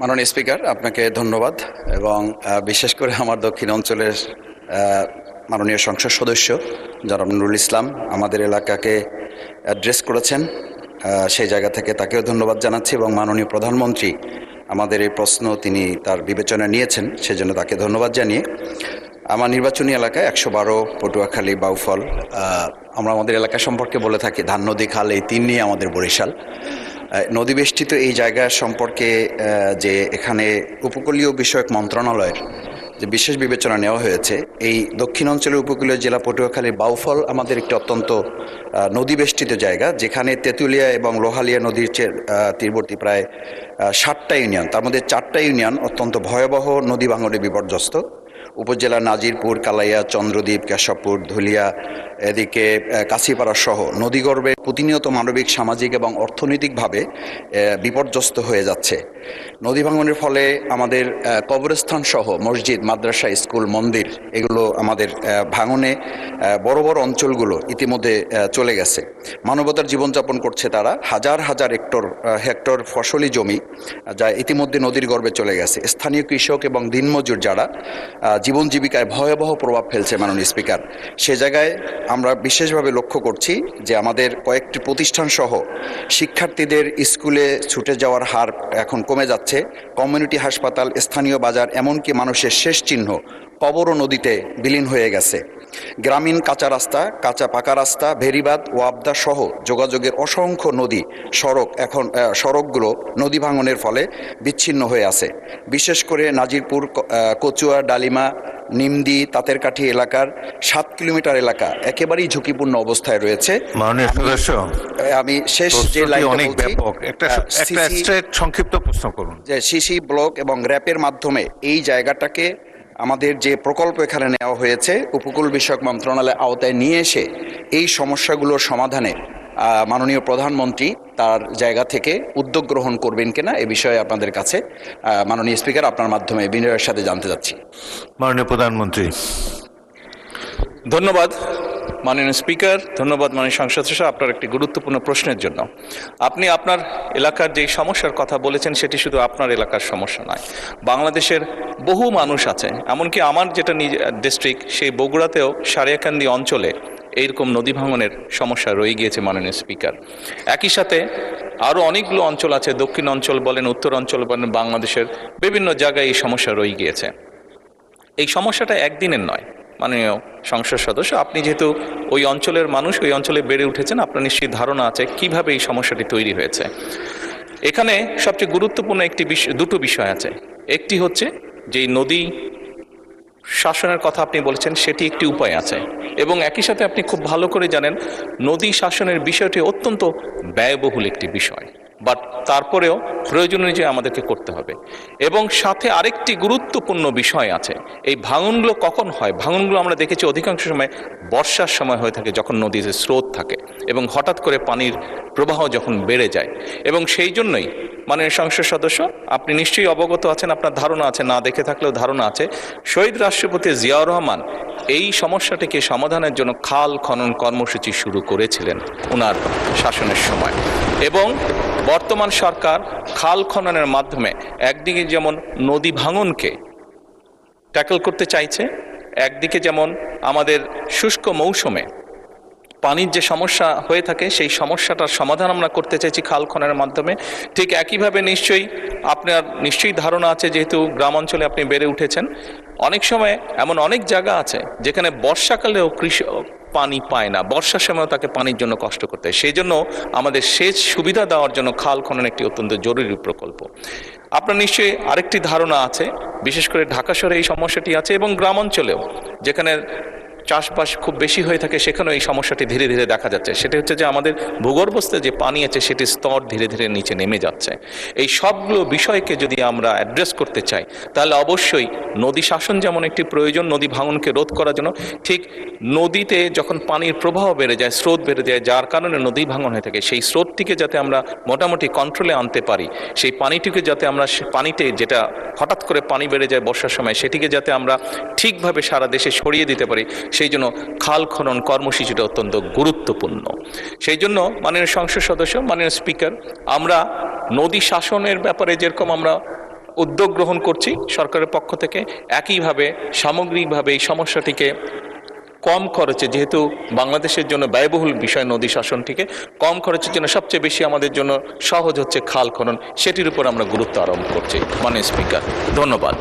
মাননীয় স্পিকার, আপনাকে ধন্যবাদ এবং বিশেষ করে আমার দক্ষিণ অঞ্চলের মাননীয় সংসদ সদস্য জনাব নুরুল ইসলাম আমাদের এলাকাকে অ্যাড্রেস করেছেন, সেই জায়গা থেকে তাকেও ধন্যবাদ জানাচ্ছি এবং মাননীয় প্রধানমন্ত্রী আমাদের এই প্রশ্ন তিনি তার বিবেচনায় নিয়েছেন, সেজন্য তাকে ধন্যবাদ জানিয়ে আমার নির্বাচনী এলাকায় ১১২ পটুয়াখালী বাউফল, আমরা আমাদের এলাকা সম্পর্কে বলে থাকি ধান নদী খাল, এই তিন নিয়ে আমাদের বরিশাল। নদী বেষ্টিত এই জায়গা সম্পর্কে যে এখানে উপকূলীয় বিষয়ক মন্ত্রণালয়ের যে বিশেষ বিবেচনা নেওয়া হয়েছে, এই দক্ষিণ অঞ্চলের উপকূলীয় জেলা পটুয়াখালীর বাউফল আমাদের একটি অত্যন্ত নদী বেষ্টিত জায়গা, যেখানে তেঁতুলিয়া এবং লোহালিয়া নদীর তীরবর্তী প্রায় 60টা ইউনিয়ন, তার মধ্যে 4টা ইউনিয়ন অত্যন্ত ভয়াবহ নদী ভাঙনে বিপর্যস্ত। উপজেলা নাজিরপুর, কালাইয়া, চন্দ্রদ্বীপ, কেশবপুর, ধুলিয়া, এদিকে কাছিপাড়া সহ নদীগর্ভে প্রতিনিয়ত মানবিক, সামাজিক এবং অর্থনৈতিকভাবে বিপর্যস্ত হয়ে যাচ্ছে। নদী ভাঙনের ফলে আমাদের কবরস্থান সহ মসজিদ, মাদ্রাসা, স্কুল, মন্দির এগুলো আমাদের ভাঙনে বড় বড় অঞ্চলগুলো ইতিমধ্যে চলে গেছে। মানবতার জীবনযাপন করছে তারা, হাজার হাজার হেক্টর ফসলি জমি যা ইতিমধ্যে নদীর গর্ভে চলে গেছে। স্থানীয় কৃষক এবং দিনমজুর যারা জীবন জীবিকায় ভয়াবহ প্রভাব ফেলছে। মাননীয় স্পিকার, সে জায়গায় আমরা বিশেষভাবে লক্ষ্য করছি যে আমাদের কয়েকটি প্রতিষ্ঠান সহ শিক্ষার্থীদের স্কুলে ছুটে যাওয়ার হার এখন কমে যাচ্ছে। কমিউনিটি হাসপাতাল, স্থানীয় বাজার, এমনকি মানুষের শেষ চিহ্ন কবরও নদীতে বিলীন হয়ে গেছে। গ্রামীণ কাঁচা রাস্তা, কাঁচা পাকা রাস্তা, ভেরিবাঁধ, ওয়াবদা সহ যোগাযোগের অসংখ্য নদী সড়কগুলো নদী ভাঙনের ফলে বিচ্ছিন্ন হয়ে আছে। বিশেষ করে নাজিরপুর, কচুয়া, ডালিমা, নিমদি, তাঁতেরকাঠি এলাকার 7 কিলোমিটার এলাকা একেবারেই ঝুঁকিপূর্ণ অবস্থায় রয়েছে। মাননীয় সদস্য, আমি শেষ যে লাইনটা বলছি, সংক্ষিপ্ত প্রশ্ন করুন। যে সিসি ব্লক এবং র্যাপের মাধ্যমে এই জায়গাটাকে আমাদের যে প্রকল্প এখানে নেওয়া হয়েছে উপকূল বিষয়ক মন্ত্রণালয়ের আওতায় নিয়ে এসে এই সমস্যাগুলোর সমাধানে মাননীয় প্রধানমন্ত্রী তার জায়গা থেকে উদ্যোগ গ্রহণ করবেন কিনা এ বিষয়ে আপনাদের কাছে মাননীয় স্পিকার আপনার মাধ্যমে বিনয়ের সাথে জানতে চাচ্ছি। মাননীয় প্রধানমন্ত্রী। ধন্যবাদ মাননীয় স্পিকার, ধন্যবাদ মাননীয় সংসদ সদস্য আপনার একটি গুরুত্বপূর্ণ প্রশ্নের জন্য। আপনি আপনার এলাকার যে সমস্যার কথা বলেছেন সেটি শুধু আপনার এলাকার সমস্যা নয়, বাংলাদেশের বহু মানুষ আছে। এমনকি আমার যেটা ডিস্ট্রিক্ট, সেই বগুড়াতেও সারিয়াকান্দি অঞ্চলে এইরকম নদী ভাঙনের সমস্যা রয়ে গিয়েছে মাননীয় স্পিকার। একই সাথে আরও অনেকগুলো অঞ্চল আছে, দক্ষিণ অঞ্চল বলেন, উত্তর অঞ্চল বলেন, বাংলাদেশের বিভিন্ন জায়গায় এই সমস্যা রয়ে গিয়েছে। এই সমস্যাটা একদিনের নয় মাননীয় সংসদ সদস্য, আপনি যেহেতু ওই অঞ্চলের মানুষ, ওই অঞ্চলে বেড়ে উঠেছেন, আপনার নিশ্চয়ই ধারণা আছে কিভাবে এই সমস্যাটি তৈরি হয়েছে। এখানে সবচেয়ে গুরুত্বপূর্ণ দুটো বিষয় আছে। একটি হচ্ছে যে নদী শাসনের কথা আপনি বলেছেন, সেটি একটি উপায় আছে, এবং একই সাথে আপনি খুব ভালো করে জানেন নদী শাসনের বিষয়টি অত্যন্ত ব্যয়বহুল একটি বিষয়, বাট তারপরেও প্রয়োজন অনুযায়ী আমাদেরকে করতে হবে। এবং সাথে আরেকটি গুরুত্বপূর্ণ বিষয় আছে, এই ভাঙনগুলো কখন হয়? ভাঙনগুলো আমরা দেখেছি অধিকাংশ সময় বর্ষার সময় হয়ে থাকে, যখন নদীতে স্রোত থাকে এবং হঠাৎ করে পানির প্রবাহ যখন বেড়ে যায়। এবং সেই জন্যই মাননীয় সংসদ সদস্য, আপনি নিশ্চয়ই অবগত আছেন, আপনার ধারণা আছে, না দেখে থাকলেও ধারণা আছে, শহীদ রাষ্ট্রপতি জিয়াউর রহমান এই সমস্যাটিকে সমাধানের জন্য খাল খনন কর্মসূচি শুরু করেছিলেন ওনার শাসনের সময়। এবং বর্তমান সরকার খাল খননের মাধ্যমে একদিকে যেমন নদী ভাঙনকে ট্যাকল করতে চাইছে, একদিকে যেমন আমাদের শুষ্ক মৌসুমে পানির যে সমস্যা হয়ে থাকে সেই সমস্যাটার সমাধান আমরা করতে চাইছি খাল খননের মাধ্যমে। ঠিক একইভাবে আপনার নিশ্চয়ই ধারণা আছে, যেহেতু গ্রাম অঞ্চলে আপনি বেড়ে উঠেছেন, অনেক সময় এমন অনেক জায়গা আছে যেখানে বর্ষাকালেও কৃষক পানি পায় না, বর্ষার সময়ও তাকে পানির জন্য কষ্ট করতে হয়। সেই জন্য আমাদের সেচ সুবিধা দেওয়ার জন্য খাল খনন একটি অত্যন্ত জরুরি প্রকল্প। আপনার নিশ্চয়ই আরেকটি ধারণা আছে, বিশেষ করে ঢাকা শহরে এই সমস্যাটি আছে, এবং গ্রাম অঞ্চলেও যেখানে চাষবাস খুব বেশি হয়ে থাকে সেখানেও এই সমস্যাটি ধীরে ধীরে দেখা যাচ্ছে। সেটা হচ্ছে যে আমাদের ভূগর্ভস্থ যে পানি আছে সেটির স্তর ধীরে ধীরে নিচে নেমে যাচ্ছে। এই সবগুলো বিষয়কে যদি আমরা অ্যাড্রেস করতে চাই, তাহলে অবশ্যই নদী শাসন যেমন একটি প্রয়োজন নদী ভাঙনকে রোধ করার জন্য, ঠিক নদীতে যখন পানির প্রবাহ বেড়ে যায়, স্রোত বেড়ে যায়, যার কারণে নদী ভাঙন হয়ে থাকে, সেই স্রোতটিকে যাতে আমরা মোটামুটি কন্ট্রোলে আনতে পারি, সেই পানিটিকে যাতে আমরা পানিতে যেটা হঠাৎ করে পানি বেড়ে যায় বর্ষার সময়, সেটিকে যাতে আমরা ঠিকভাবে সারা দেশে ছড়িয়ে দিতে পারি, সেই জন্য খাল খনন কর্মসূচিটা অত্যন্ত গুরুত্বপূর্ণ। সেই জন্য মাননীয় সংসদ সদস্য, মাননীয় স্পিকার, আমরা নদী শাসনের ব্যাপারে যেরকম আমরা উদ্যোগ গ্রহণ করছি সরকারের পক্ষ থেকে। একইভাবে সামগ্রিকভাবে এই সমস্যাটিকে কম খরচে, যেহেতু বাংলাদেশের জন্য ব্যয়বহুল বিষয় নদী শাসনটিকে কম খরচের জন্য সবচেয়ে বেশি আমাদের জন্য সহজ হচ্ছে খাল খনন, সেটির উপর আমরা গুরুত্ব আরোপ করছি। মাননীয় স্পিকার, ধন্যবাদ।